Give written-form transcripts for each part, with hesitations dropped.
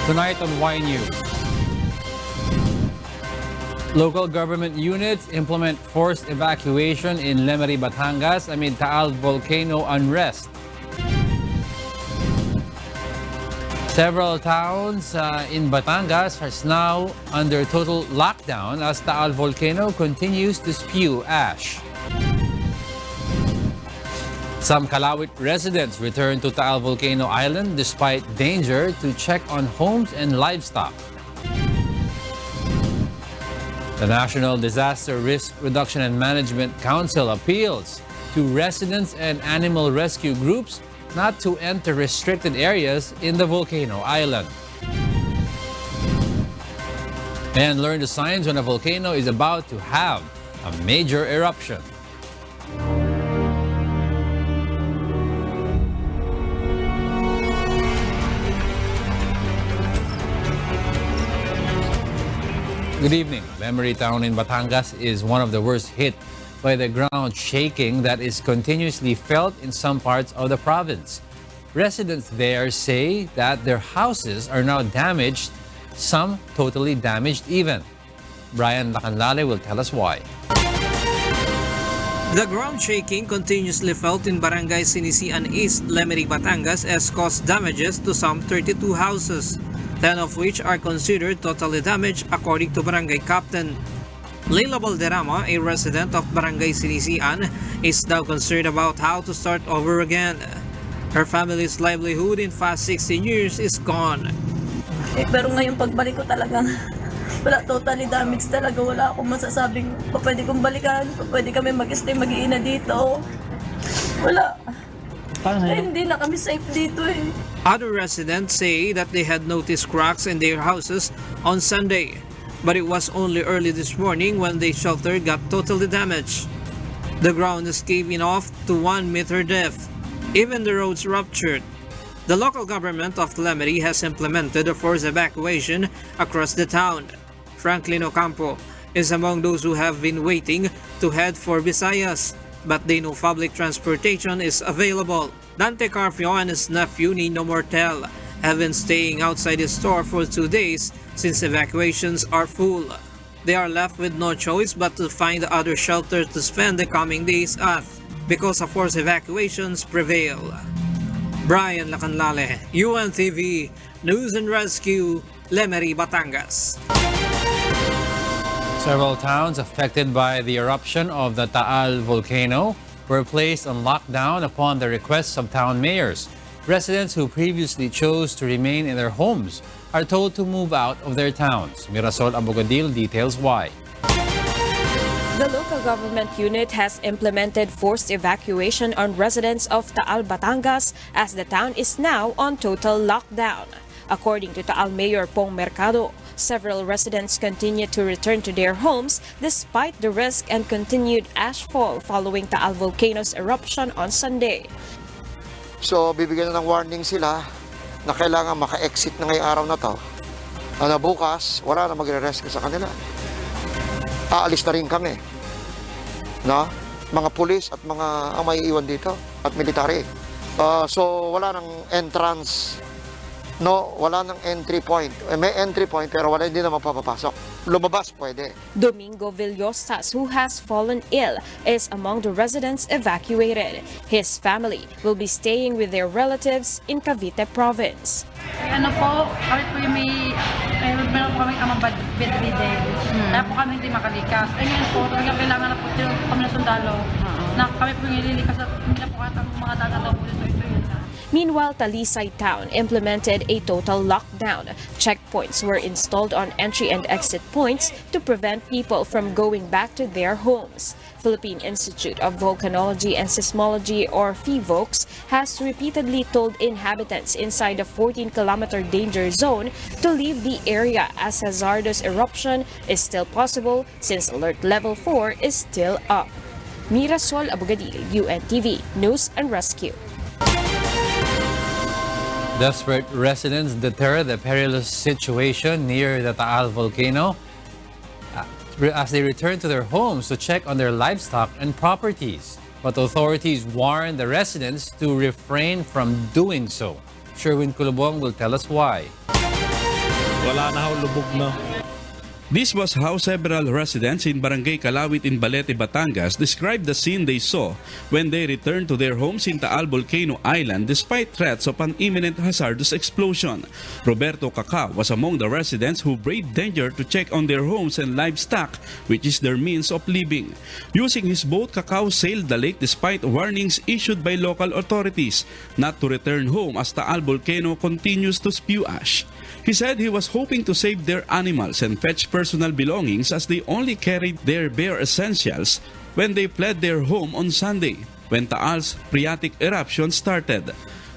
Tonight on Y News. Local government units implement forced evacuation in Lemery, Batangas amid Taal Volcano unrest. Several towns in Batangas are now under total lockdown as Taal Volcano continues to spew ash. Some Calauit residents returned to Taal Volcano Island despite danger to check on homes and livestock. The National Disaster Risk Reduction and Management Council appeals to residents and animal rescue groups not to enter restricted areas in the volcano island. And learn the signs when a volcano is about to have a major eruption. Good evening. Lemery town in Batangas is one of the worst hit by the ground shaking that is continuously felt in some parts of the province. Residents there say that their houses are now damaged, some totally damaged even. Brian Lacanlale will tell us why. The ground shaking continuously felt in Barangay Sinisian East, Lemery, Batangas has caused damages to some 32 houses, 10 of which are considered totally damaged according to Barangay Captain. Leila Valderrama, a resident of Barangay Sinisian, is now concerned about how to start over again. Her family's livelihood in past 16 years is gone. Pero ngayon pagbalik ko talaga, wala, totally damaged talaga. Wala akong masasabing pwede kong balikan, pwede kami mag-stay, mag-iina dito. Wala. Hindi na kami safe dito eh. Other residents say that they had noticed cracks in their houses on Sunday, but it was only early this morning when their shelter got totally damaged. The ground is caving off to 1 meter depth. Even the roads ruptured. The local government of Lemery has implemented a forced evacuation across the town. Franklin Ocampo is among those who have been waiting to head for Visayas, but they know public transportation is available. Dante Carpio and his nephew Nino Mortel have been staying outside his store for 2 days since evacuations are full. They are left with no choice but to find other shelter to spend the coming days at because of forced evacuations prevail. Brian Lacanlale, UNTV, News and Rescue, Lemery, Batangas. Several towns affected by the eruption of the Taal Volcano were placed on lockdown upon the requests of town mayors. Residents who previously chose to remain in their homes are told to move out of their towns. Mirasol Abogadil details why. The local government unit has implemented forced evacuation on residents of Taal, Batangas as the town is now on total lockdown. According to Taal Mayor Pong Mercado, several residents continue to return to their homes despite the risk and continued ashfall following Taal Volcano's eruption on Sunday. So, bibigyan na ng warning sila na kailangan maka-exit na ngayong araw na to. Bukas, wala na magre-rescue sa kanila. Aalis na rin kami. No? Mga pulis at mga ang may iwan dito at military. So, wala nang entrance. No, wala nang entry point. May entry point pero wala, hindi na mapapapasok. Lumabas pwede. Domingo Villosas, who has fallen ill, is among the residents evacuated. His family will be staying with their relatives in Cavite province. Ano po, kami po yung meron po kami amang bedridden. Kaya po kami hindi makalikas. Ngayon po, talaga kailangan na po kami na sundalo. Na kami po yung ililikas at hindi na po katang mga dadalaw po dito. Meanwhile, Talisay town implemented a total lockdown. Checkpoints were installed on entry and exit points to prevent people from going back to their homes. Philippine Institute of Volcanology and Seismology, or PHIVOLCS, has repeatedly told inhabitants inside the 14-kilometer danger zone to leave the area as hazardous eruption is still possible since Alert Level 4 is still up. Mirasol Abogadil, UNTV, News and Rescue. Desperate residents deter the perilous situation near the Taal Volcano as they return to their homes to check on their livestock and properties. But authorities warn the residents to refrain from doing so. Sherwin Kulubong will tell us why. Wala na ho, lubog na. This was how several residents in Barangay Calauit in Balete, Batangas described the scene they saw when they returned to their homes in Taal Volcano Island despite threats of an imminent hazardous explosion. Roberto Cacao was among the residents who braved danger to check on their homes and livestock, which is their means of living. Using his boat, Cacao sailed the lake despite warnings issued by local authorities not to return home as Taal Volcano continues to spew ash. He said he was hoping to save their animals and fetch personal belongings as they only carried their bare essentials when they fled their home on Sunday, when Taal's phreatic eruption started.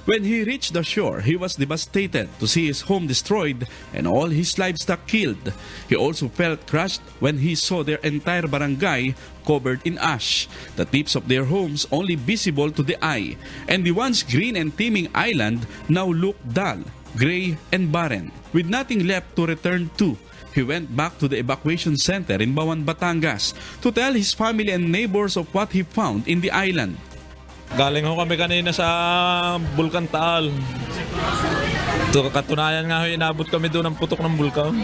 When he reached the shore, he was devastated to see his home destroyed and all his livestock killed. He also felt crushed when he saw their entire barangay covered in ash, the tips of their homes only visible to the eye, and the once green and teeming island now looked dull, gray and barren, with nothing left to return to. He went back to the evacuation center in Bawan, Batangas to tell his family and neighbors of what he found in the island. Galing ho kami kanina sa Bulkan Taal. Katunayan nga ho, inabot kami doon ng putok ng bulkan.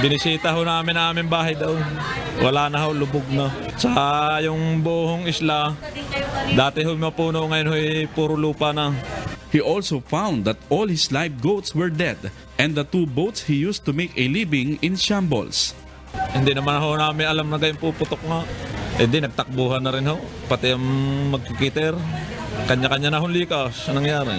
Binisita ho namin aming bahay daw. Wala na ho, lubog na. Sa yung buong isla, dati ho mapuno, ngayon ho puro lupa na. He also found that all his live goats were dead and the 2 boats he used to make a living in shambles. Hindi naman ho namin alam na gayong puputok nga. Hindi, nagtakbuhan na rin ho. Pati yung magkikiter. Kanya-kanya na hong likas. Anong nangyari?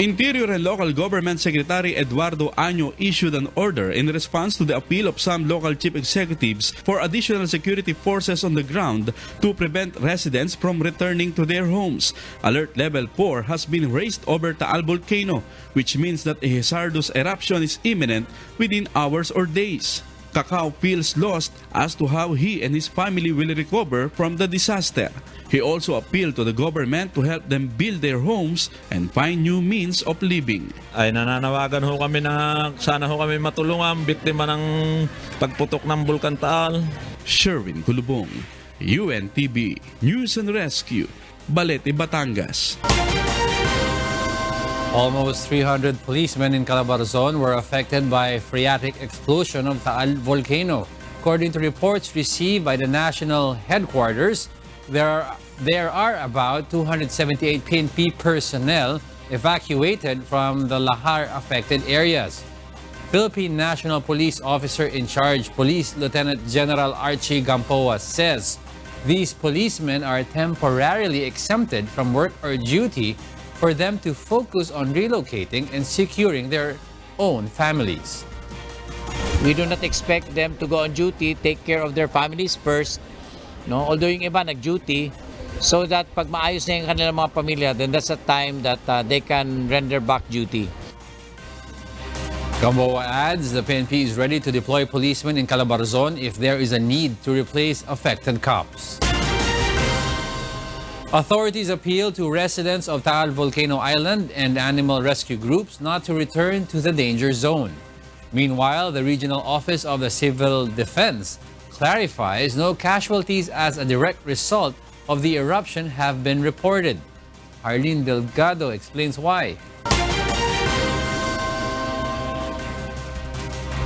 Interior and Local Government Secretary Eduardo Año issued an order in response to the appeal of some local chief executives for additional security forces on the ground to prevent residents from returning to their homes. Alert Level 4 has been raised over Taal Volcano, which means that a hazardous eruption is imminent within hours or days. Cacao feels lost as to how he and his family will recover from the disaster. He also appealed to the government to help them build their homes and find new means of living. Ay nananawagan ho kami na sana ho kami matulungan biktima ng pagputok ng Bulkan Taal. Sherwin Kulubong, UNTV News and Rescue, Balete, Batangas. Almost 300 policemen in Calabarzon were affected by phreatic explosion of Taal Volcano. According to reports received by the national headquarters, there are about 278 PNP personnel evacuated from the lahar-affected areas. Philippine National Police Officer in Charge, Police Lieutenant General Archie Gampoa, says these policemen are temporarily exempted from work or duty for them to focus on relocating and securing their own families. We do not expect them to go on duty, take care of their families first. No? Although yung iba nag-duty, so that pag maayos na yung kanilang mga pamilya, then that's a time that they can render back duty. Gamboa adds the PNP is ready to deploy policemen in Calabarzon if there is a need to replace affected cops. Authorities appeal to residents of Taal Volcano Island and animal rescue groups not to return to the danger zone. Meanwhile, the Regional Office of the Civil Defense clarifies no casualties as a direct result of the eruption have been reported. Arlene Delgado explains why.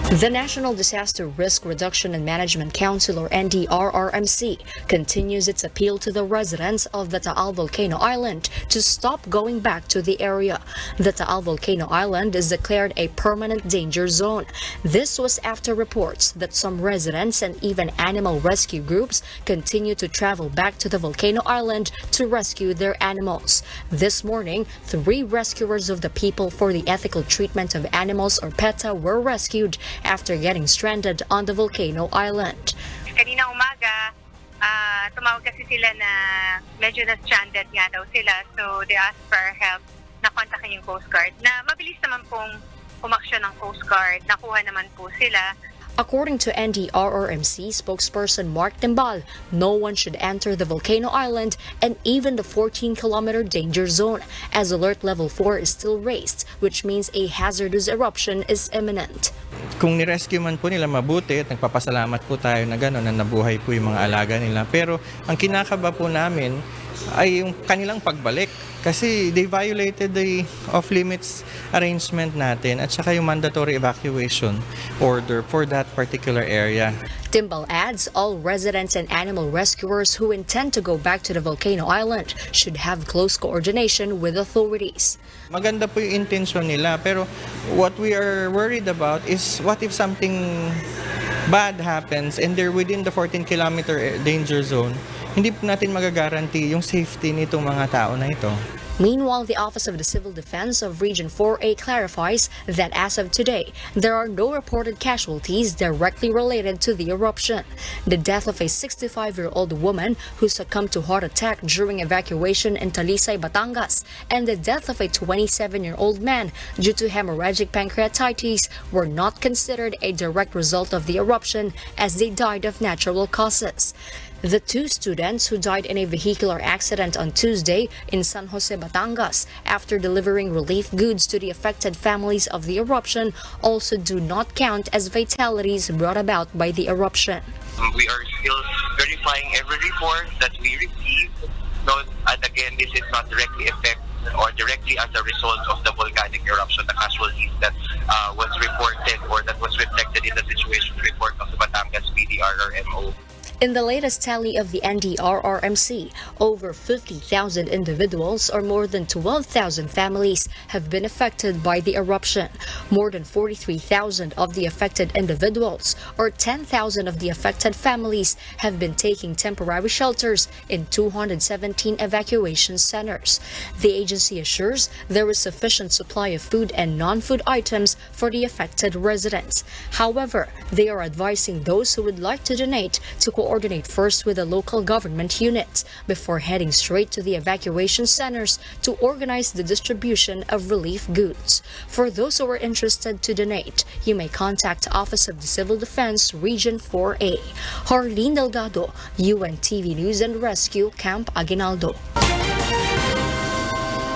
The National Disaster Risk Reduction and Management Council, or NDRRMC, continues its appeal to the residents of the Taal Volcano Island to stop going back to the area. The Taal Volcano Island is declared a permanent danger zone. This was after reports that some residents and even animal rescue groups continue to travel back to the volcano island to rescue their animals. This morning, 3 rescuers of the People for the Ethical Treatment of Animals, or PETA, were rescued after getting stranded on the volcano island. Kanina umaga, tumawag kasi sila na medyo na-stranded nga daw sila. So they asked for help na kontakin yung Coast Guard. Na mabilis naman pong umaksyon ng Coast Guard. Nakuha naman po sila. According to NDRRMC spokesperson Mark Timbal, no one should enter the volcano island and even the 14-kilometer danger zone, as Alert Level 4 is still raised, which means a hazardous eruption is imminent. Kung ni-rescue man po nila mabuti at nagpapasalamat po tayo na gano'n na nabuhay po yung mga alaga nila. Pero ang kinakaba po namin ay yung kanilang pagbalik. Kasi they violated the off-limits arrangement natin at saka yung mandatory evacuation order for that particular area. Timbal adds all residents and animal rescuers who intend to go back to the volcano island should have close coordination with authorities. Maganda po yung intention nila, pero what we are worried about is what if something bad happens and they're within the 14-kilometer danger zone, hindi po natin magagaranti yung safety nitong mga tao na ito. Meanwhile, the Office of the Civil Defense of Region 4A clarifies that as of today, there are no reported casualties directly related to the eruption. The death of a 65-year-old woman who succumbed to heart attack during evacuation in Talisay, Batangas, and the death of a 27-year-old man due to hemorrhagic pancreatitis were not considered a direct result of the eruption as they died of natural causes. The two students who died in a vehicular accident on Tuesday in San Jose, Batangas, after delivering relief goods to the affected families of the eruption, also do not count as fatalities brought about by the eruption. We are still verifying every report that we receive. And again, this is not directly as a result of the volcanic eruption, the casualties that was reported or that was reflected in the situation report of the Batangas PDRRMO. In the latest tally of the NDRRMC, over 50,000 individuals or more than 12,000 families have been affected by the eruption. More than 43,000 of the affected individuals or 10,000 of the affected families have been taking temporary shelters in 217 evacuation centers. The agency assures there is sufficient supply of food and non-food items for the affected residents. However, they are advising those who would like to donate to coordinate first with the local government units before heading straight to the evacuation centers to organize the distribution of relief goods. For those who are interested to donate, you may contact Office of the Civil Defense Region 4A. Harleen Delgado, UNTV News and Rescue, Camp Aguinaldo.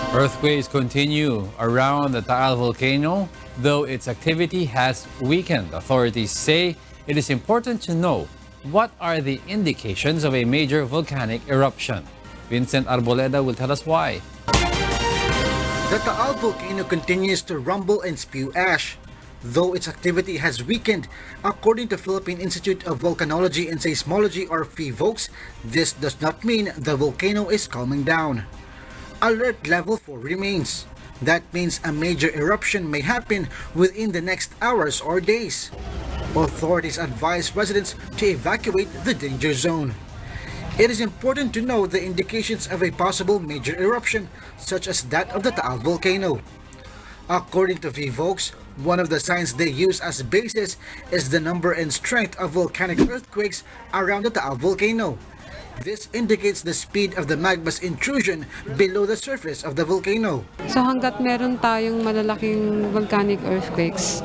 Earthquakes continue around the Taal Volcano, though its activity has weakened. Authorities say it is important to know what are the indications of a major volcanic eruption. Vincent Arboleda will tell us why. The Taal Volcano continues to rumble and spew ash, though its activity has weakened. According to Philippine Institute of Volcanology and Seismology or PHIVOLCS, this does not mean the volcano is calming down. Alert level 4 remains. That means a major eruption may happen within the next hours or days. Authorities advise residents to evacuate the danger zone. It is important to know the indications of a possible major eruption, such as that of the Taal Volcano. According to PHIVOLCS, one of the signs they use as basis is the number and strength of volcanic earthquakes around the Taal Volcano. This indicates the speed of the magma's intrusion below the surface of the volcano. So hanggat meron tayong malalaking volcanic earthquakes,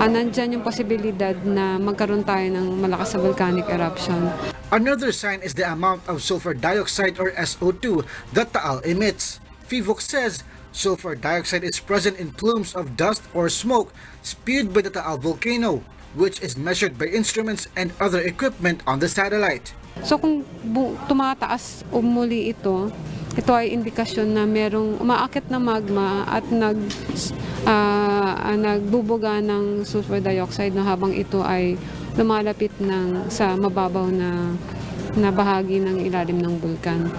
nandyan yung posibilidad na magkaroon tayo ng malakas na volcanic eruption. Another sign is the amount of sulfur dioxide or SO2 that Taal emits. PHIVOLCS says sulfur dioxide is present in plumes of dust or smoke spewed by the Taal Volcano, which is measured by instruments and other equipment on the satellite. So kung tumataas muli ito ay indikasyon na merong umaakit na magma at nagbubuga ng sulfur dioxide na habang ito ay lumalapit sa mababaw na bahagi ng ilalim ng bulkan.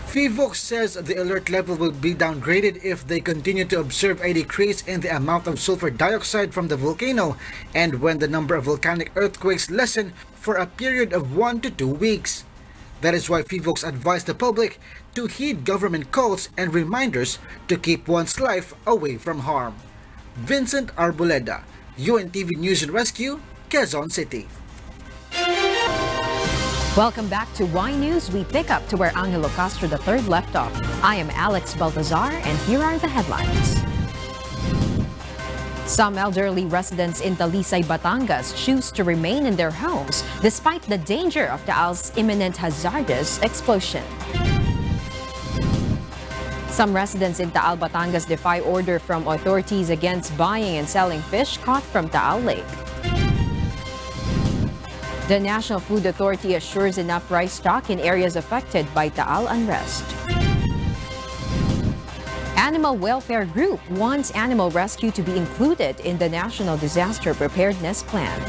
PHIVOLCS says the alert level will be downgraded if they continue to observe a decrease in the amount of sulfur dioxide from the volcano and when the number of volcanic earthquakes lessen for a period of 1 to 2 weeks. That is why PHIVOLCS advised the public to heed government calls and reminders to keep one's life away from harm. Vincent Arboleda, UNTV News and Rescue, Quezon City. Welcome back to Y News. We pick up to where Angelo Castro III left off. I am Alex Baltazar, and here are the headlines. Some elderly residents in Talisay, Batangas choose to remain in their homes despite the danger of Taal's imminent hazardous explosion. Some residents in Taal, Batangas defy order from authorities against buying and selling fish caught from Taal Lake. The National Food Authority assures enough rice stock in areas affected by Taal unrest. animal welfare group wants animal rescue to be included in the National Disaster Preparedness Plan.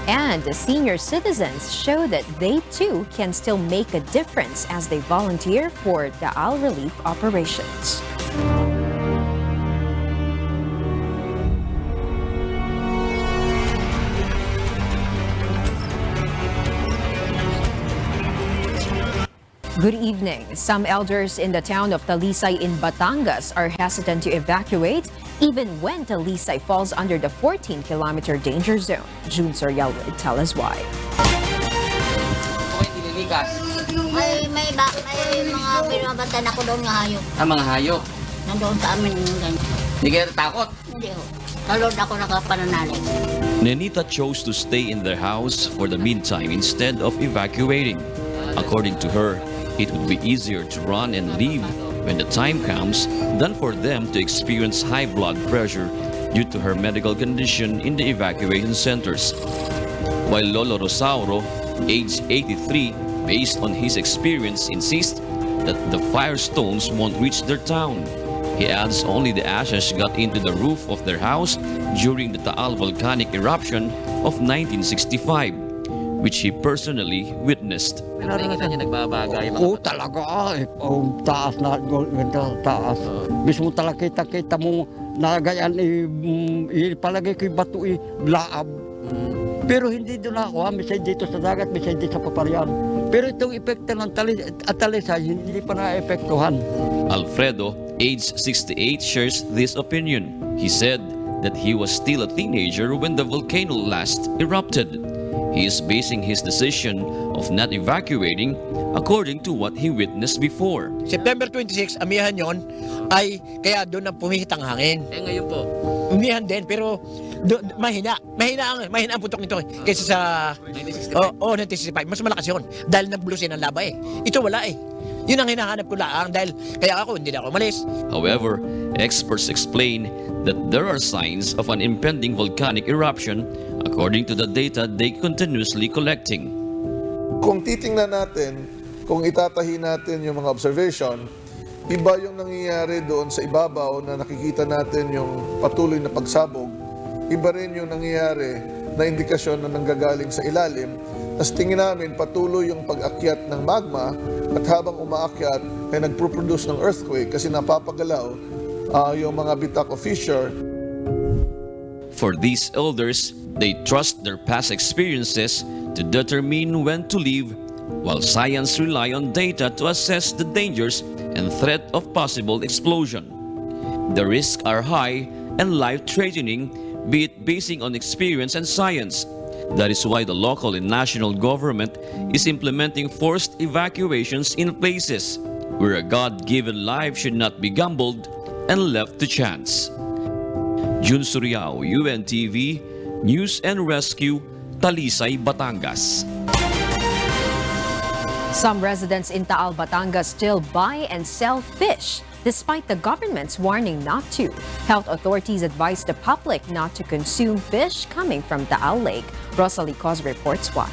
And the senior citizens show that they too can still make a difference as they volunteer for Taal relief operations. Good evening. Some elders in the town of Talisay in Batangas are hesitant to evacuate even when Talisay falls under the 14-kilometer danger zone. June Sorial would tell us why. May mga binabantan ako doon ng hayop. Mga hayop? Nandoon sa amin yung ganyan. Hindi kayo takot? Hindi ho. Talod ako nakapananalig. Nenita chose to stay in their house for the meantime instead of evacuating. According to her, it would be easier to run and leave when the time comes than for them to experience high blood pressure due to her medical condition in the evacuation centers. While Lolo Rosauro, age 83, based on his experience, insists that the firestones won't reach their town. He adds only the ashes got into the roof of their house during the Taal volcanic eruption of 1965, which he personally witnessed. Nakikita niyo nagbabagay? Oo, talaga. Taas na, taas. Mismo talaga kita mo na ganyan, palagay ko'y bato, laab. Pero hindi doon ako, misay dito sa dagat, misay dito sa paparian. Pero itong epekto ng Talisay, hindi pa na-epektuhan. Alfredo, age 68, shares this opinion. He said that he was still a teenager when the volcano last erupted. He is basing his decision of not evacuating according to what he witnessed before. September 26, amihan yon ay kaya doon ang pumihit ang hangin. Ngayon po? Umihan din, pero mahina ang putok nito kaysa sa 1965. Mas malakas yun dahil nablusin ang laba Ito wala Yun ang hinahanap ko lang dahil kaya ako hindi na ako umalis. However, experts explain that there are signs of an impending volcanic eruption according to the data they continuously collecting. Kung titingnan natin, kung itatahi natin yung mga observation, iba yung nangyayari doon sa ibabaw na nakikita natin yung patuloy na pagsabog. Iba rin yung nangyayari na indikasyon na nanggagaling sa ilalim. Tapos tingin namin patuloy yung pag-akyat ng magma at habang umaakyat ay nagproproduce ng earthquake kasi napapagalaw yung mga bitak o fissure. For these elders, they trust their past experiences to determine when to leave, while science rely on data to assess the dangers and threat of possible explosion. The risks are high and life-threatening, be it basing on experience and science. That is why the local and national government is implementing forced evacuations in places where a God-given life should not be gambled and left to chance. Jun Suriao, UNTV, News and Rescue, Talisay, Batangas. Some residents in Taal, Batangas still buy and sell fish despite the government's warning not to. Health authorities advise the public not to consume fish coming from Taal Lake. Rosalie Cos reports why.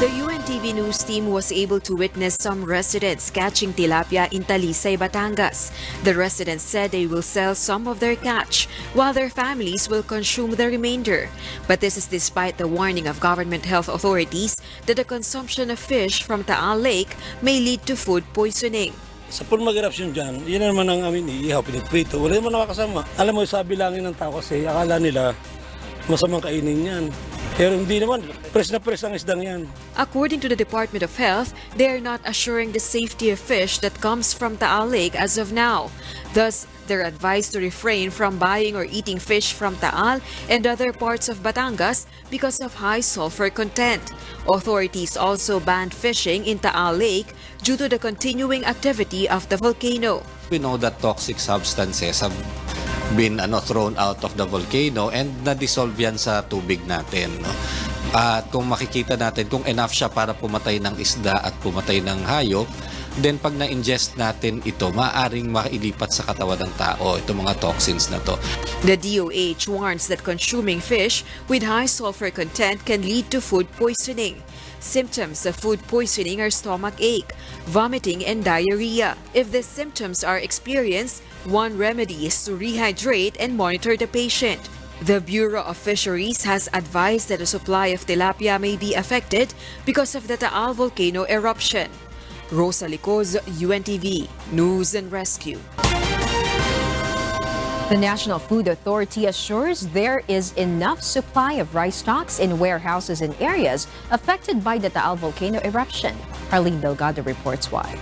The UNTV news team was able to witness some residents catching tilapia in Talisay, Batangas. The residents said they will sell some of their catch, while their families will consume the remainder. But this is despite the warning of government health authorities that the consumption of fish from Taal Lake may lead to food poisoning. Sa pun mag-eruption dyan, yun naman ang amin iihaw, pinagprito. Wala naman nakakasama. Alam mo, sabi langin ng tao kasi akala nila masamang kainin yan. Pero hindi naman, press na press ang isdang yan. According to the Department of Health, they are not assuring the safety of fish that comes from Taal Lake as of now. Thus, they're advised to refrain from buying or eating fish from Taal and other parts of Batangas because of high sulfur content. Authorities also banned fishing in Taal Lake due to the continuing activity of the volcano. We know that toxic substances have been thrown out of the volcano and na-dissolve yan sa tubig natin. No? At kung makikita natin kung enough siya para pumatay ng isda at pumatay ng hayop, then pag na-ingest natin ito, maaaring mailipat sa katawan ng tao, itong mga toxins na to. The DOH warns that consuming fish with high sulfur content can lead to food poisoning. Symptoms of food poisoning are stomach ache, vomiting, and diarrhea. If the symptoms are experienced, one remedy is to rehydrate and monitor the patient. The Bureau of Fisheries has advised that the supply of tilapia may be affected because of the Taal Volcano eruption. Rosa Licoz, UNTV, News and Rescue. The National Food Authority assures there is enough supply of rice stocks in warehouses in areas affected by the Taal Volcano eruption. Arlene Delgado reports why.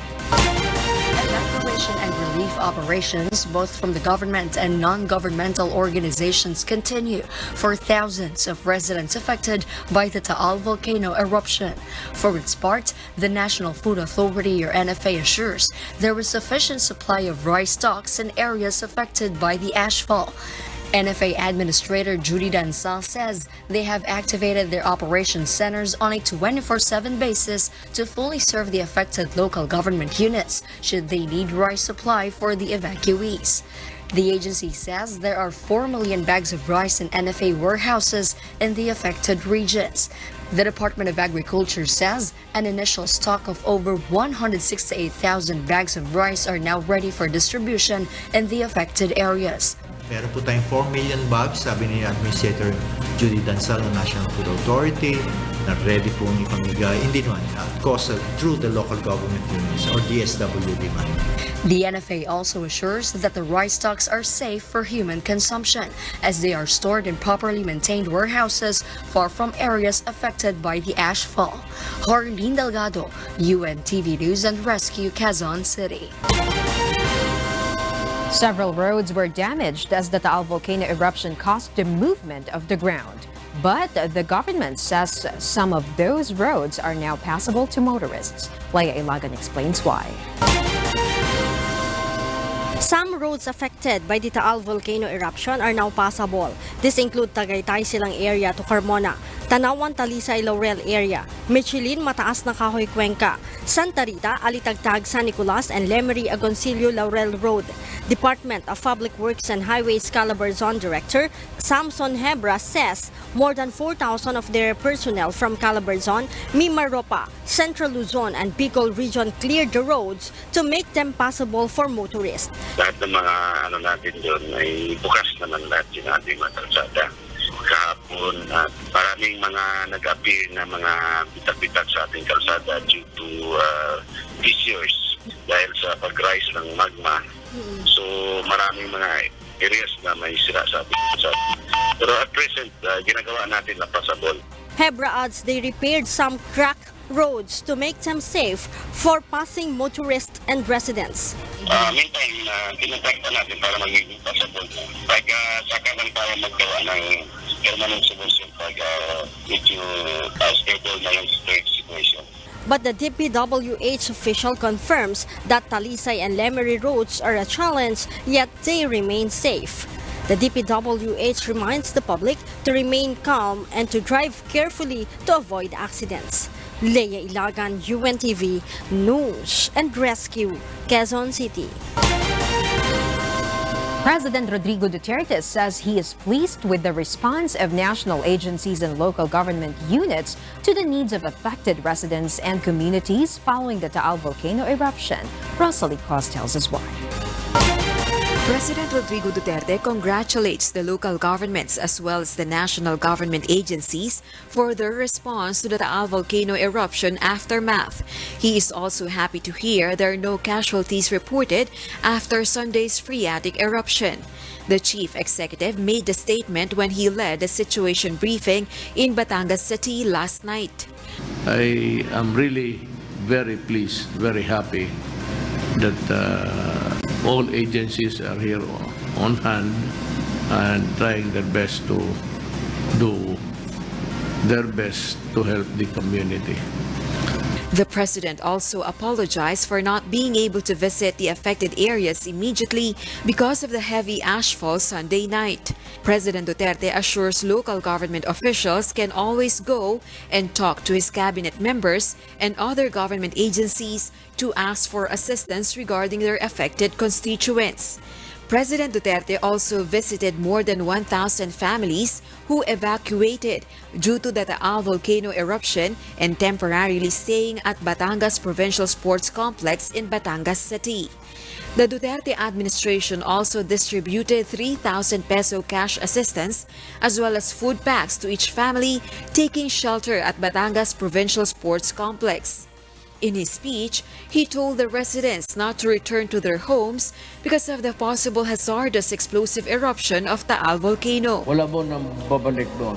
Evacuation and relief operations, both from the government and non-governmental organizations, continue for thousands of residents affected by the Taal Volcano eruption. For its part, the National Food Authority, or NFA, assures there is sufficient supply of rice stocks in areas affected by the ashfall. NFA Administrator Judy Dansal says they have activated their operations centers on a 24/7 basis to fully serve the affected local government units should they need rice supply for the evacuees. The agency says there are 4 million bags of rice in NFA warehouses in the affected regions. The Department of Agriculture says an initial stock of over 168,000 bags of rice are now ready for distribution in the affected areas. Meron po tayong 4 million bags, sabi ni Administrator Judy Dansal ng National Food Authority, na ready po ipamigay, hindi naman, cost through the local government units or DSWD money. The NFA also assures that the rice stocks are safe for human consumption as they are stored in properly maintained warehouses far from areas affected by the ashfall. Arlene Delgado, UNTV News and Rescue, Quezon City. Several roads were damaged as the Taal Volcano eruption caused the movement of the ground. But the government says some of those roads are now passable to motorists. Leia Ilagan explains why. Some roads affected by the Taal Volcano eruption are now passable. This include Tagaytay Silang area to Carmona, Tanawan Talisay Laurel area, Michelin Mataas na Kahoy Cuenca, Santa Rita, Alitagtag San Nicolas, and Lemery Agoncillo Laurel Road. Department of Public Works and Highways Calabarzon Director Samson Hebra says more than 4,000 of their personnel from Calabarzon, Mimaropa, Central Luzon, and Bicol region cleared the roads to make them passable for motorists. Lahat ng mga natin doon ay bukas naman lahat yung ating mga kalsada. Kahapon at maraming mga nag-appear na mga bitak-bitak sa ating kalsada due to fissures dahil sa pag-rise ng magma. So maraming mga areas na may sira sa ating kalsada. Pero at present, ginagawa natin na passable. Hebra adds they repaired some cracked roads to make them safe for passing motorists and residents. Meantime, tinatagpa natin para magiging passable. Pag saka lang tayo maggawa ng permanent solution pag medyo stable na yung situation. But the DPWH official confirms that Talisay and Lemery roads are a challenge, yet they remain safe. The DPWH reminds the public to remain calm and to drive carefully to avoid accidents. Leia Ilagan, UNTV, News and Rescue, Quezon City. President Rodrigo Duterte says he is pleased with the response of national agencies and local government units to the needs of affected residents and communities following the Taal Volcano eruption. Rosalie Cos tells us why. President Rodrigo Duterte congratulates the local governments as well as the national government agencies for their response to the Taal Volcano eruption aftermath. He is also happy to hear there are no casualties reported after Sunday's phreatic eruption. The chief executive made the statement when he led a situation briefing in Batangas City last night. I am really very pleased, very happy that all agencies are here on hand and trying their best to do their best to help the community. The president also apologized for not being able to visit the affected areas immediately because of the heavy ashfall Sunday night. President Duterte assures local government officials can always go and talk to his cabinet members and other government agencies to ask for assistance regarding their affected constituents. President Duterte also visited more than 1,000 families who evacuated due to the Taal Volcano eruption and temporarily staying at Batangas Provincial Sports Complex in Batangas City. The Duterte administration also distributed 3,000 peso cash assistance as well as food packs to each family taking shelter at Batangas Provincial Sports Complex. In his speech, he told the residents not to return to their homes because of the possible hazardous explosive eruption of Taal Volcano. Wala po nang babalik doon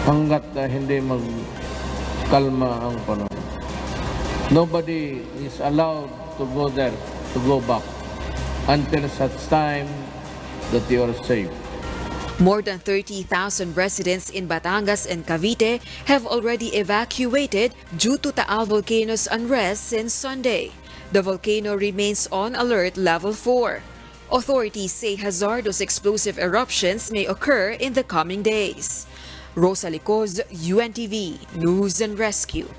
hanggat hindi magkalma ang panahon. Nobody is allowed to go there, to go back until such time that you are safe. More than 30,000 residents in Batangas and Cavite have already evacuated due to Taal Volcano's unrest since Sunday. The volcano remains on alert level 4. Authorities say hazardous explosive eruptions may occur in the coming days. Rosa Licoz, UNTV News and Rescue.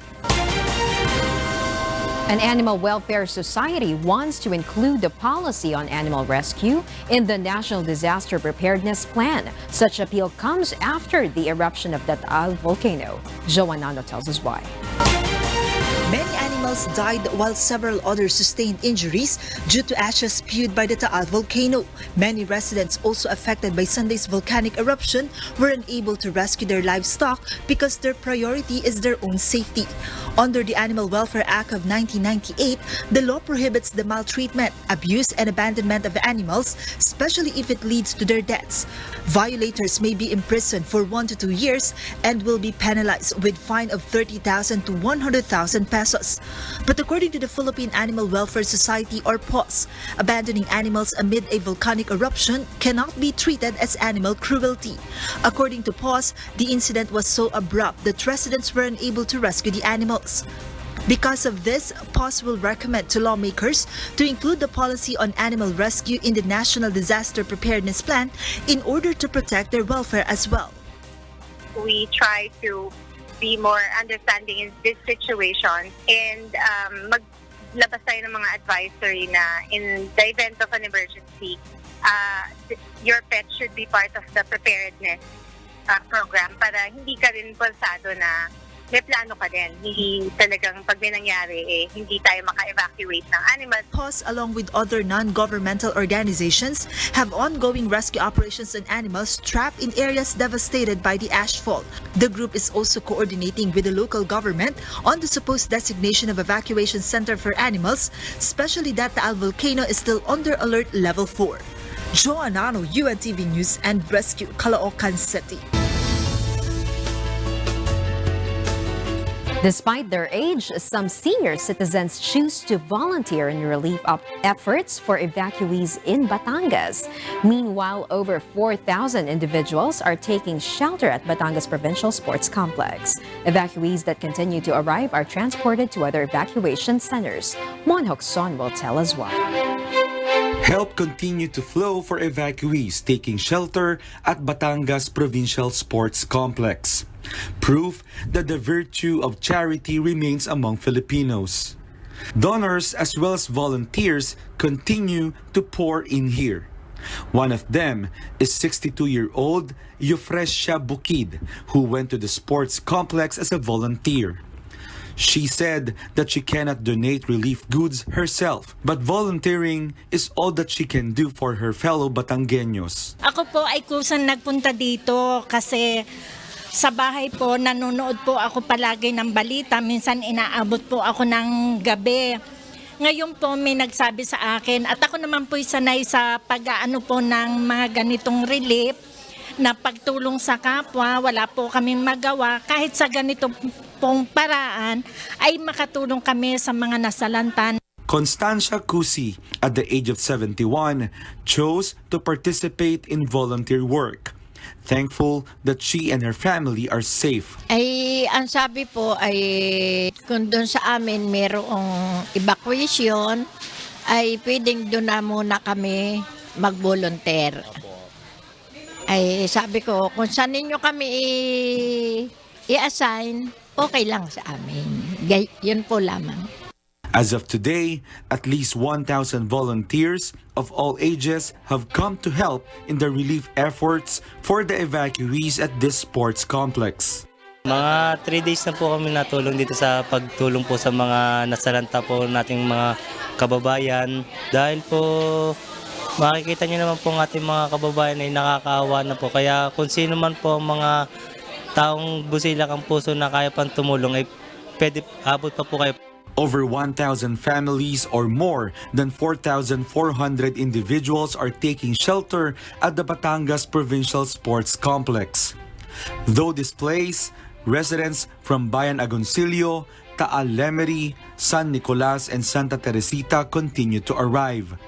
An animal welfare society wants to include the policy on animal rescue in the National Disaster Preparedness Plan. Such appeal comes after the eruption of the Taal Volcano. Joanano tells us why. Many animals died while several others sustained injuries due to ashes spewed by the Taal Volcano. Many residents also affected by Sunday's volcanic eruption were unable to rescue their livestock because their priority is their own safety. Under the Animal Welfare Act of 1998, the law prohibits the maltreatment, abuse, and abandonment of animals, especially if it leads to their deaths. Violators may be imprisoned for 1 to 2 years and will be penalized with fine of 30,000 to 100,000 pesos. But according to the Philippine Animal Welfare Society or PAWS, abandoning animals amid a volcanic eruption cannot be treated as animal cruelty. According to PAWS, the incident was so abrupt that residents were unable to rescue the animals. Because of this, PAWS will recommend to lawmakers to include the policy on animal rescue in the National Disaster Preparedness Plan in order to protect their welfare as well. We try to be more understanding in this situation and maglabas tayo ng mga advisory na in the event of an emergency, your pet should be part of the preparedness program para hindi ka rin pulsado na may plano ka din. Hindi talagang pag may nangyari, hindi tayo maka-evacuate ng animals. PAWS, along with other non-governmental organizations, have ongoing rescue operations on animals trapped in areas devastated by the ashfall. The group is also coordinating with the local government on the supposed designation of evacuation center for animals, especially that the Taal Volcano is still under alert level 4. Joanano, UNTV News and Rescue, Calauit, City. Despite their age, some senior citizens choose to volunteer in relief efforts for evacuees in Batangas. Meanwhile, over 4,000 individuals are taking shelter at Batangas Provincial Sports Complex. Evacuees that continue to arrive are transported to other evacuation centers. Monhok Son will tell us why. Help continue to flow for evacuees taking shelter at Batangas Provincial Sports Complex. Proof that the virtue of charity remains among Filipinos. Donors as well as volunteers continue to pour in here. One of them is 62-year-old Eufresia Bukid, who went to the sports complex as a volunteer. She said that she cannot donate relief goods herself, but volunteering is all that she can do for her fellow Batangueños. Ako po ay kusang nagpunta dito kasi sa bahay po nanonood po ako palagi ng balita. Minsan inaabot po ako ng gabi. Ngayon po may nagsabi sa akin at ako naman po sanay sa pag-aano po ng mga ganitong relief na pagtulong sa kapwa. Wala po kaming magawa kahit sa ganito pong paraan ay makatulong kami sa mga nasalantan. Constancia Cusi, at the age of 71, chose to participate in volunteer work. thankful that she and her family are safe. Ay, ang sabi po ay kung doon sa amin merong evacuation, ay pwedeng doon na muna kami mag-volunteer. Ay sabi ko, kung saan ninyo kami i-assign, okay lang sa amin. Yun po lamang. As of today, at least 1,000 volunteers of all ages have come to help in the relief efforts for the evacuees at this sports complex. Mga 3 days na po kami natulong dito sa pagtulong po sa mga nasalanta po nating mga kababayan. Dahil po makikita niyo naman po ang ating mga kababayan ay nakakaawa na po. Kaya kung sino man po ang mga taong busilak ang puso na kaya pang tumulong ay pwede abot pa po kayo. Over 1,000 families or more than 4,400 individuals are taking shelter at the Batangas Provincial Sports Complex. Though displaced, residents from Bayan Agoncillo, Taal Lemery, San Nicolas, and Santa Teresita continue to arrive.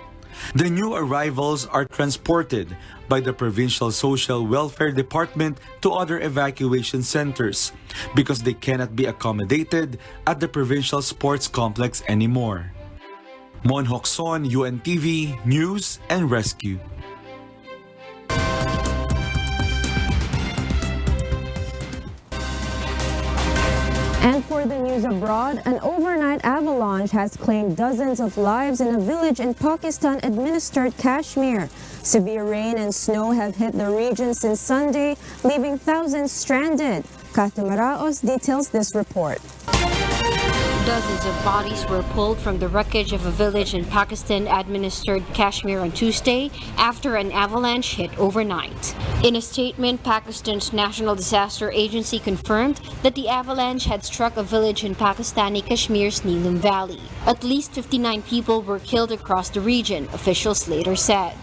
The new arrivals are transported by the Provincial Social Welfare Department to other evacuation centers because they cannot be accommodated at the Provincial Sports Complex anymore. Mon Hokson, UNTV, News and Rescue. And for the news abroad, an overnight avalanche has claimed dozens of lives in a village in Pakistan-administered Kashmir. Severe rain and snow have hit the region since Sunday, leaving thousands stranded. Kathy Maraos details this report. Dozens of bodies were pulled from the wreckage of a village in Pakistan-administered Kashmir on Tuesday after an avalanche hit overnight. In a statement, Pakistan's National Disaster Agency confirmed that the avalanche had struck a village in Pakistani Kashmir's Neelam Valley. At least 59 people were killed across the region, officials later said.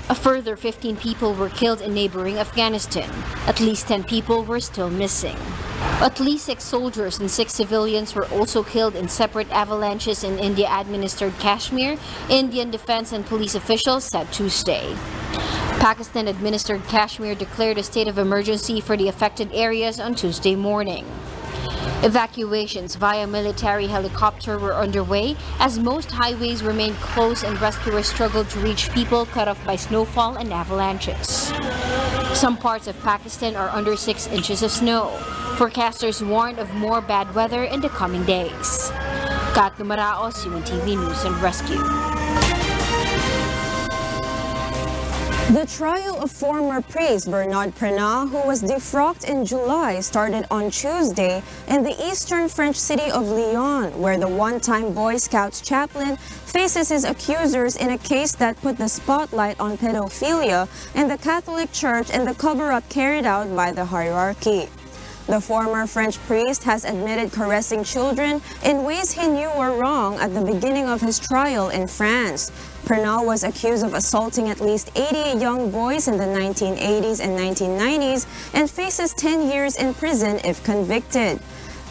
A further 15 people were killed in neighboring Afghanistan. At least 10 people were still missing. At least 6 soldiers and 6 civilians were also killed in separate avalanches in India-administered Kashmir, Indian defense and police officials said Tuesday. Pakistan-administered Kashmir declared a state of emergency for the affected areas on Tuesday morning. Evacuations via military helicopter were underway as most highways remained closed and rescuers struggled to reach people cut off by snowfall and avalanches. Some parts of Pakistan are under 6 inches of snow. Forecasters warned of more bad weather in the coming days. Kat Numaraos, UNTV News and Rescue. The trial of former priest Bernard Prenat, who was defrocked in July, started on Tuesday in the eastern French city of Lyon, where the one-time Boy Scouts chaplain faces his accusers in a case that put the spotlight on pedophilia in the Catholic Church and the cover-up carried out by the hierarchy. The former French priest has admitted caressing children in ways he knew were wrong at the beginning of his trial in France. Prenat was accused of assaulting at least 80 young boys in the 1980s and 1990s and faces 10 years in prison if convicted.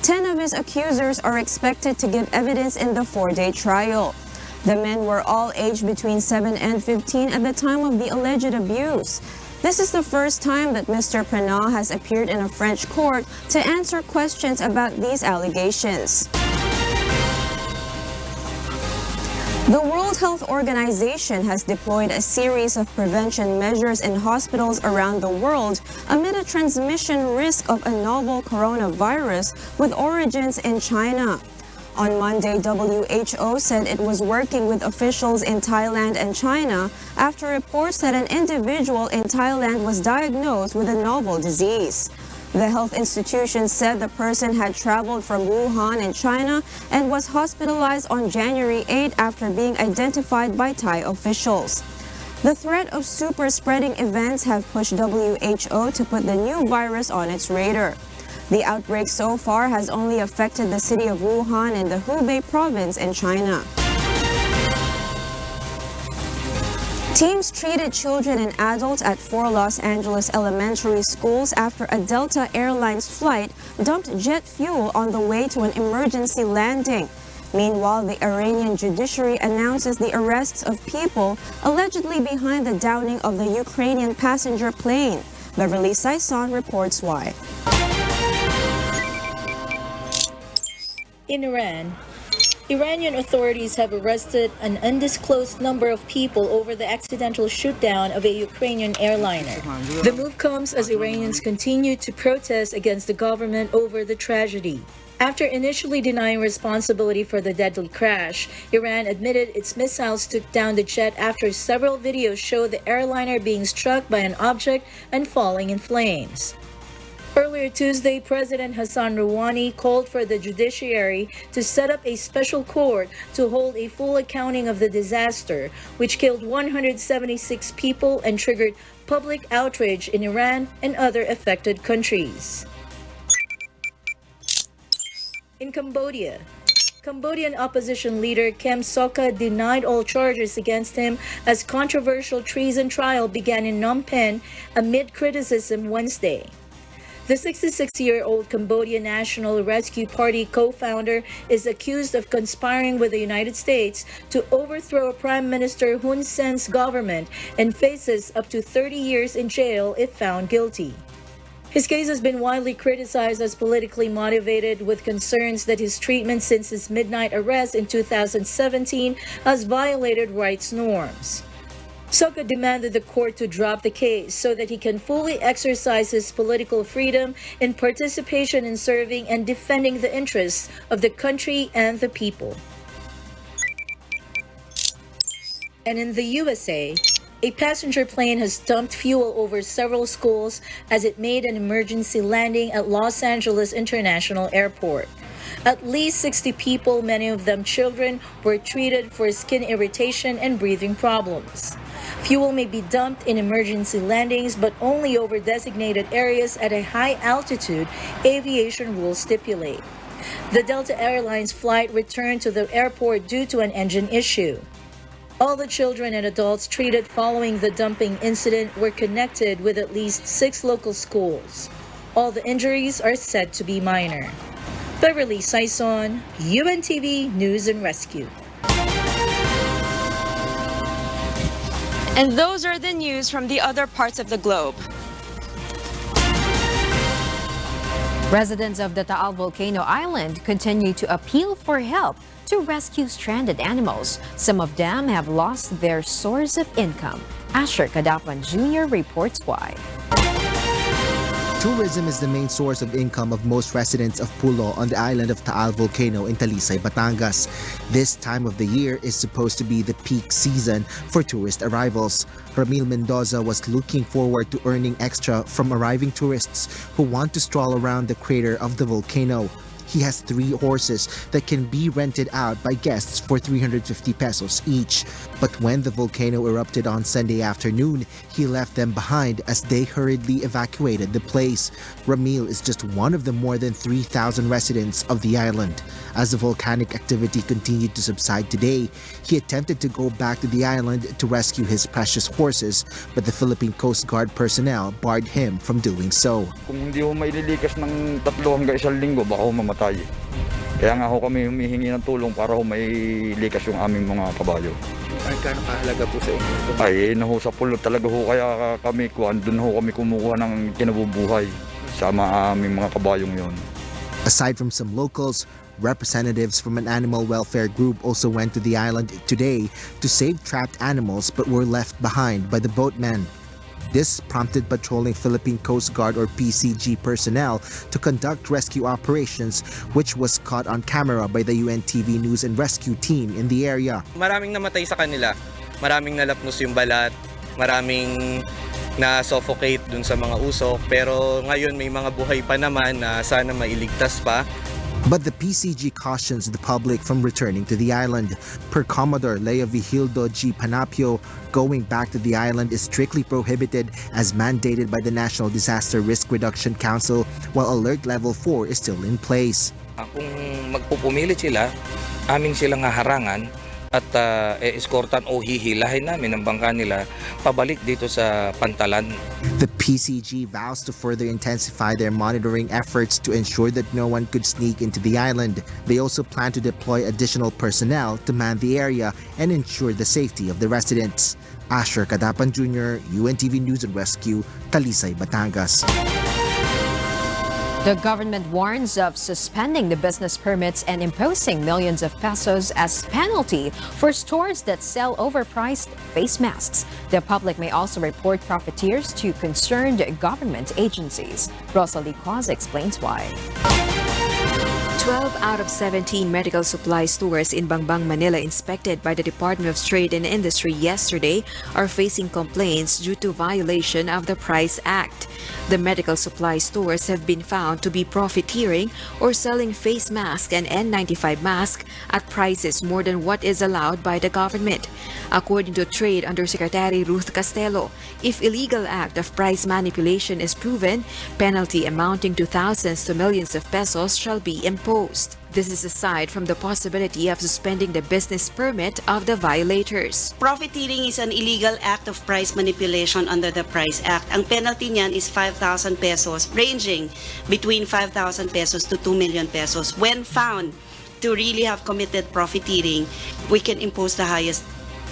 10 of his accusers are expected to give evidence in the 4-day trial. The men were all aged between 7 and 15 at the time of the alleged abuse. This is the first time that Mr. Prenat has appeared in a French court to answer questions about these allegations. The World Health Organization has deployed a series of prevention measures in hospitals around the world amid a transmission risk of a novel coronavirus with origins in China. On Monday, WHO said it was working with officials in Thailand and China after reports that an individual in Thailand was diagnosed with a novel disease. The health institution said the person had traveled from Wuhan in China and was hospitalized on January 8 after being identified by Thai officials. The threat of super-spreading events have pushed WHO to put the new virus on its radar. The outbreak so far has only affected the city of Wuhan in the Hubei province in China. Teams treated children and adults at 4 Los Angeles elementary schools after a Delta Airlines flight dumped jet fuel on the way to an emergency landing. Meanwhile, the Iranian judiciary announces the arrests of people allegedly behind the downing of the Ukrainian passenger plane. Beverly Saison reports why. In Iran, Iranian authorities have arrested an undisclosed number of people over the accidental shootdown of a Ukrainian airliner. The move comes as Iranians continue to protest against the government over the tragedy. After initially denying responsibility for the deadly crash, Iran admitted its missiles took down the jet after several videos show the airliner being struck by an object and falling in flames. Earlier Tuesday, President Hassan Rouhani called for the judiciary to set up a special court to hold a full accounting of the disaster, which killed 176 people and triggered public outrage in Iran and other affected countries. In Cambodia, Cambodian opposition leader Kem Sokha denied all charges against him as controversial treason trial began in Phnom Penh amid criticism Wednesday. The 66-year-old Cambodia National Rescue Party co-founder is accused of conspiring with the United States to overthrow Prime Minister Hun Sen's government and faces up to 30 years in jail if found guilty. His case has been widely criticized as politically motivated, with concerns that his treatment since his midnight arrest in 2017 has violated rights norms. Sokha demanded the court to drop the case so that he can fully exercise his political freedom in participation in serving and defending the interests of the country and the people. And in the USA, a passenger plane has dumped fuel over several schools as it made an emergency landing at Los Angeles International Airport. At least 60 people, many of them children, were treated for skin irritation and breathing problems. Fuel may be dumped in emergency landings, but only over designated areas at a high altitude, aviation rules stipulate. The Delta Airlines flight returned to the airport due to an engine issue. All the children and adults treated following the dumping incident were connected with at least 6 local schools. All the injuries are said to be minor. Beverly Saison, UNTV News and Rescue. And those are the news from the other parts of the globe. Residents of the Taal Volcano Island continue to appeal for help to rescue stranded animals. Some of them have lost their source of income. Asher Kadapan Jr. reports why. Tourism is the main source of income of most residents of Pulo on the island of Taal Volcano in Talisay, Batangas. This time of the year is supposed to be the peak season for tourist arrivals. Ramil Mendoza was looking forward to earning extra from arriving tourists who want to stroll around the crater of the volcano. He has 3 horses that can be rented out by guests for 350 pesos each. But when the volcano erupted on Sunday afternoon, he left them behind as they hurriedly evacuated the place. Ramil is just one of the more than 3,000 residents of the island. As the volcanic activity continued to subside today, he attempted to go back to the island to rescue his precious horses, but the Philippine Coast Guard personnel barred him from doing so. Kung hindi ho maililikas ng 3 hanggang 1 linggo, baka ho mamatay. Kaya nga ho kami humihingi ng tulong para ho mailikas yung aming mga kabayo. Ay, kano kahalaga po sa inyo? Ay, naho sa pulo talaga ho, kaya kami doon ho kami kumukuha ng kinabubuhay sa aming mga kabayong yon. Aside from some locals, representatives from an animal welfare group also went to the island today to save trapped animals but were left behind by the boatmen. This prompted patrolling Philippine Coast Guard or PCG personnel to conduct rescue operations, which was caught on camera by the UNTV News and Rescue team in the area. Maraming namatay sa kanila, maraming nalapnos yung balat, maraming na-suffocate dun sa mga usok, pero ngayon may mga buhay pa naman na sana mailigtas pa. But the PCG cautions the public from returning to the island. Per Commodore Leo Vigildo G. Panapio, going back to the island is strictly prohibited as mandated by the National Disaster Risk Reduction Council, while Alert Level 4 is still in place. Kung magpupumilit sila, aming silang haharangan at eskortan o hihilahin namin ang bangka nila pabalik dito sa pantalan. The PCG vows to further intensify their monitoring efforts to ensure that no one could sneak into the island. They also plan to deploy additional personnel to man the area and ensure the safety of the residents. Asher Cadapan Jr., UNTV News and Rescue, Talisay, Batangas. The government warns of suspending the business permits and imposing millions of pesos as penalty for stores that sell overpriced face masks. The public may also report profiteers to concerned government agencies. Rosalie Cos explains why. 12 out of 17 medical supply stores in Bangbang, Manila inspected by the Department of Trade and Industry yesterday are facing complaints due to violation of the Price Act. The medical supply stores have been found to be profiteering or selling face masks and N95 masks at prices more than what is allowed by the government. According to Trade Undersecretary Ruth Castelo, if illegal act of price manipulation is proven, penalty amounting to thousands to millions of pesos shall be imposed. This is aside from the possibility of suspending the business permit of the violators. Profiteering is an illegal act of price manipulation under the Price Act. Ang penalty niyan is 5,000 pesos, ranging between 5,000 pesos to 2 million pesos. When found to really have committed profiteering, we can impose the highest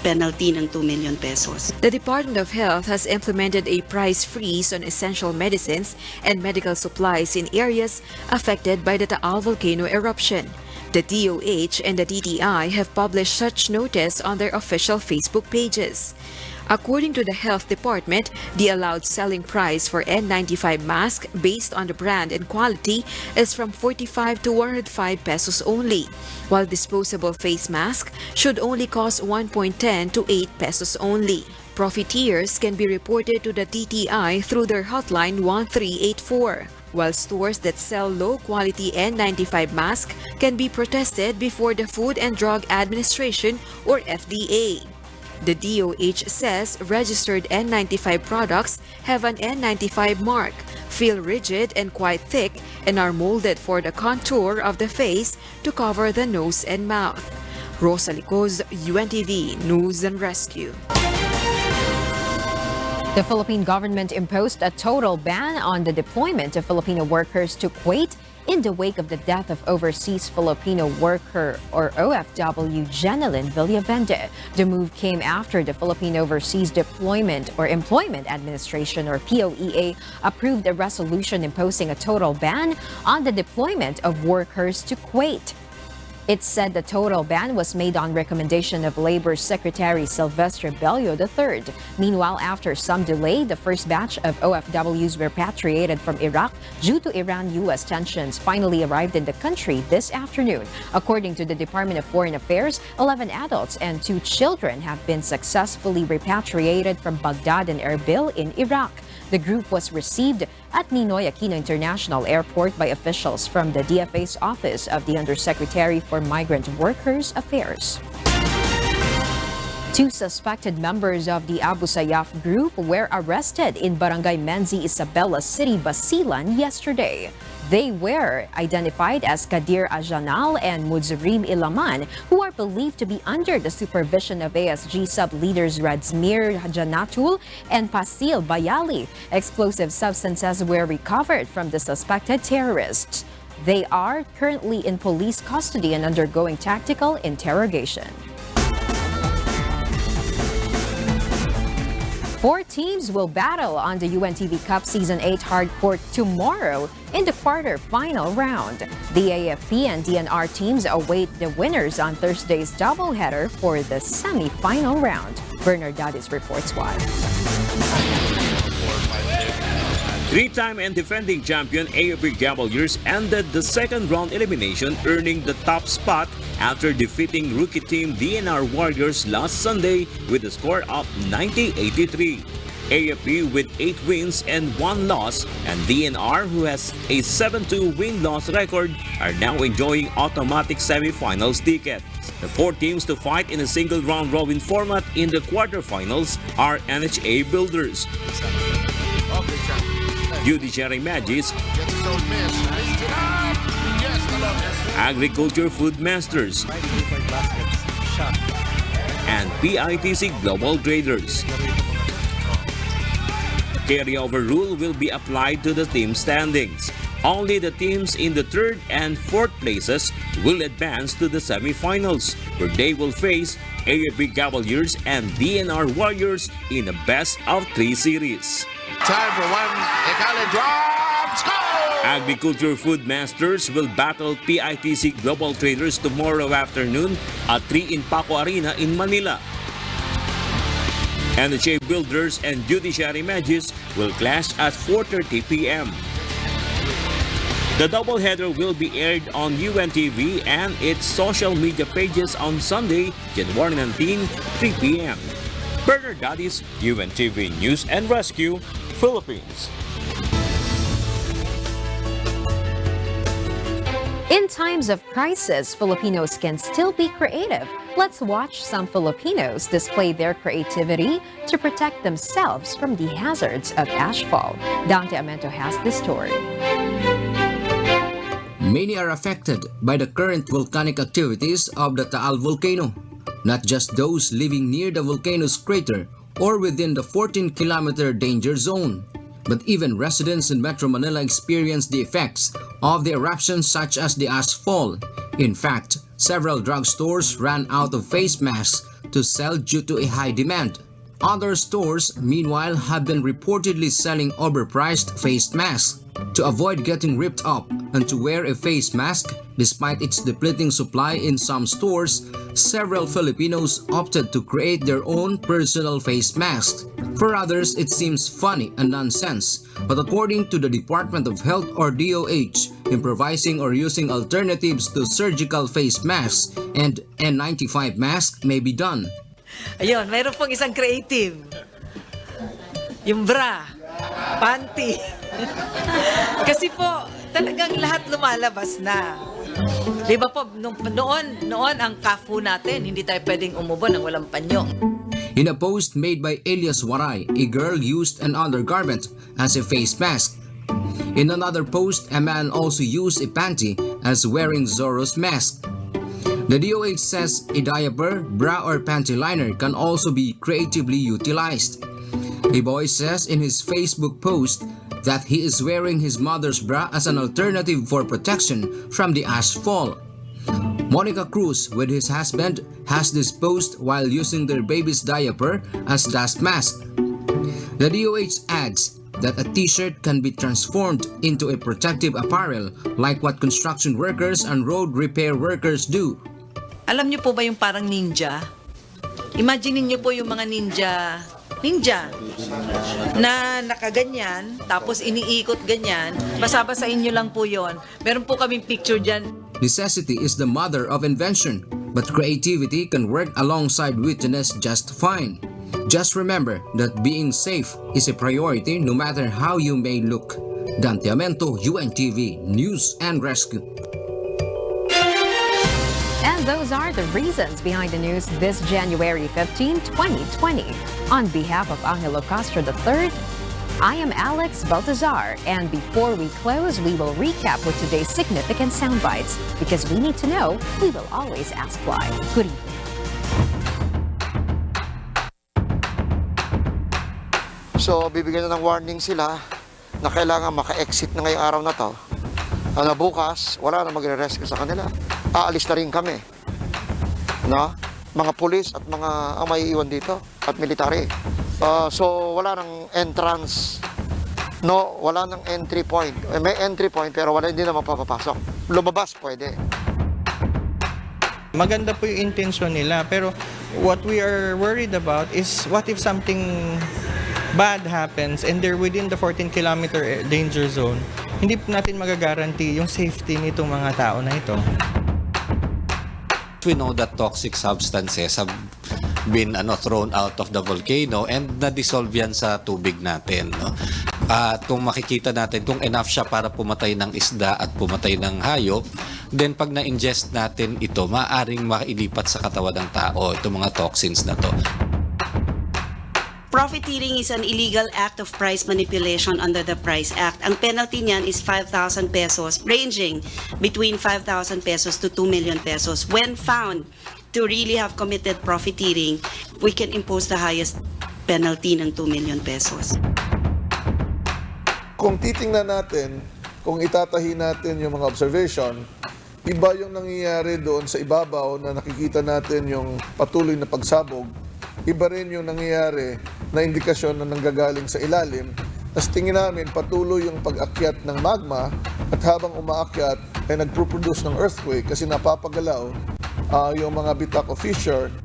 penalty ng 2 million pesos. The Department of Health has implemented a price freeze on essential medicines and medical supplies in areas affected by the Taal Volcano eruption. The DOH and the DTI have published such notice on their official Facebook pages. According to the Health Department, the allowed selling price for N95 mask based on the brand and quality is from 45 to 105 pesos only, while disposable face mask should only cost 1.10 to 8 pesos only. Profiteers can be reported to the DTI through their hotline 1384. While stores that sell low-quality N95 mask can be protested before the Food and Drug Administration or FDA. The DOH says registered N95 products have an N95 mark, feel rigid and quite thick, and are molded for the contour of the face to cover the nose and mouth. Rosalie Cos, UNTV News and Rescue. The Philippine government imposed a total ban on the deployment of Filipino workers to Kuwait in the wake of the death of overseas Filipino worker or OFW Jenilyn Villavende. The move came after the Philippine Overseas Deployment or Employment Administration or POEA approved a resolution imposing a total ban on the deployment of workers to Kuwait. It said the total ban was made on recommendation of Labor Secretary Sylvester Bello III. Meanwhile, after some delay, the first batch of OFWs repatriated from Iraq due to Iran-US tensions finally arrived in the country this afternoon. According to the Department of Foreign Affairs, 11 adults and 2 children have been successfully repatriated from Baghdad and Erbil in Iraq. The group was received at Ninoy Aquino International Airport by officials from the DFA's Office of the Undersecretary for Migrant Workers Affairs. 2 suspected members of the Abu Sayyaf group were arrested in Barangay Menzi, Isabela City, Basilan yesterday. They were identified as Kadir Ajanal and Muzrim Ilaman, who are believed to be under the supervision of ASG sub-leaders Radzmir Janatul and Pasil Bayali. Explosive substances were recovered from the suspected terrorists. They are currently in police custody and undergoing tactical interrogation. 4 teams will battle on the UNTV Cup Season 8 hardcourt tomorrow in the quarter-final round. The AFP and DNR teams await the winners on Thursday's doubleheader for the semi-final round. Bernardadis reports why. 3-time and defending champion AFP Cavaliers ended the second round elimination, earning the top spot after defeating rookie team DNR Warriors last Sunday with a score of 90-83. AFP with 8 wins and 1 loss, and DNR, who has a 7-2 win-loss record, are now enjoying automatic semifinals tickets. The 4 teams to fight in a single round robin format in the quarterfinals are NHA Builders, Judiciary Magis, Agriculture Food Masters, and PITC Global Traders. Carryover rule will be applied to the team standings. Only the teams in the 3rd and 4th places will advance to the semifinals, where they will face AFP Cavaliers and DNR Warriors in a best-of-3 series. Time for one. Ekale drop. Score! Agriculture Food Masters will battle PITC Global Traders tomorrow afternoon at 3 in Paco Arena in Manila. NHA Builders and Judiciary Mages will clash at 4:30 p.m. The doubleheader will be aired on UNTV and its social media pages on Sunday, January 19, 3 p.m. Bernard Dadis, UNTV News and Rescue, Philippines. In times of crisis, Filipinos can still be creative. Let's watch some Filipinos display their creativity to protect themselves from the hazards of ashfall. Dante Amento has the story. Many are affected by the current volcanic activities of the Taal Volcano. Not just those living near the volcano's crater or within the 14-kilometer danger zone, but even residents in Metro Manila experience the effects of the eruptions such as the ash fall. In fact, several drugstores ran out of face masks to sell due to a high demand. Other stores, meanwhile, have been reportedly selling overpriced face masks. To avoid getting ripped up and to wear a face mask, despite its depleting supply in some stores, several Filipinos opted to create their own personal face masks. For others, it seems funny and nonsense, but according to the Department of Health or DOH, improvising or using alternatives to surgical face masks and N95 masks may be done. Ayun, mayroon pong isang creative. Yung bra, panty. Kasi po, talagang lahat lumalabas na. Di ba po, noon ang kafu natin, hindi tayo pwedeng umubo ng walang panyo. In a post made by Elias Waray, a girl used an undergarment as a face mask. In another post, a man also used a panty as wearing Zorro's mask. The DOH says a diaper, bra or panty liner can also be creatively utilized. A boy says in his Facebook post that he is wearing his mother's bra as an alternative for protection from the ash fall. Monica Cruz with his husband has this post while using their baby's diaper as dust mask. The DOH adds that a t-shirt can be transformed into a protective apparel like what construction workers and road repair workers do. Alam niyo po ba yung parang ninja? Imagine niyo po yung mga ninja na nakaganyan, tapos iniikot ganyan. Basa-basa inyo lang po yon. Meron po kaming picture dyan. Necessity is the mother of invention, but creativity can work alongside wittiness just fine. Just remember that being safe is a priority no matter how you may look. Dante Amento, UNTV News and Rescue. And those are the reasons behind the news this January 15, 2020. On behalf of Angelo Castro III, I am Alex Baltazar, and before we close, we will recap with today's significant soundbites, because we need to know, we will always ask why. Good evening. So, bibigyan na ng warning sila na kailangan maka-exit na ngayong araw na to. Na bukas, wala na magre-rescue sa kanila. Aalis na rin kami. No? Mga pulis at mga ang may iwan dito at military. So, wala nang entrance. No, wala nang entry point. May entry point pero wala, hindi na mapapapasok. Lumabas, pwede. Maganda po yung intention nila, pero what we are worried about is what if something bad happens and they're within the 14-kilometer danger zone. Hindi po natin magagaranti yung safety nitong mga tao na ito. We know that toxic substances have been thrown out of the volcano and na-dissolve yan sa tubig natin. No? At kung makikita natin, kung enough siya para pumatay ng isda at pumatay ng hayop, then pag na-ingest natin ito, maaaring mailipat sa katawan ng tao, itong mga toxins na to. Profiteering is an illegal act of price manipulation under the Price Act. Ang penalty niyan is 5,000 pesos, ranging between 5,000 pesos to 2 million pesos. When found to really have committed profiteering, we can impose the highest penalty ng 2 million pesos. Kung titingnan natin, kung itatahi natin yung mga observation, Iba yung nangyayari doon sa ibabaw na nakikita natin yung patuloy na pagsabog. Iba rin yung nangyayari na indikasyon na nanggagaling sa ilalim. Tapos tingin namin patuloy yung pag-akyat ng magma at habang umaakyat ay nagproproduce ng earthquake kasi napapagalaw yung mga bitak o fissure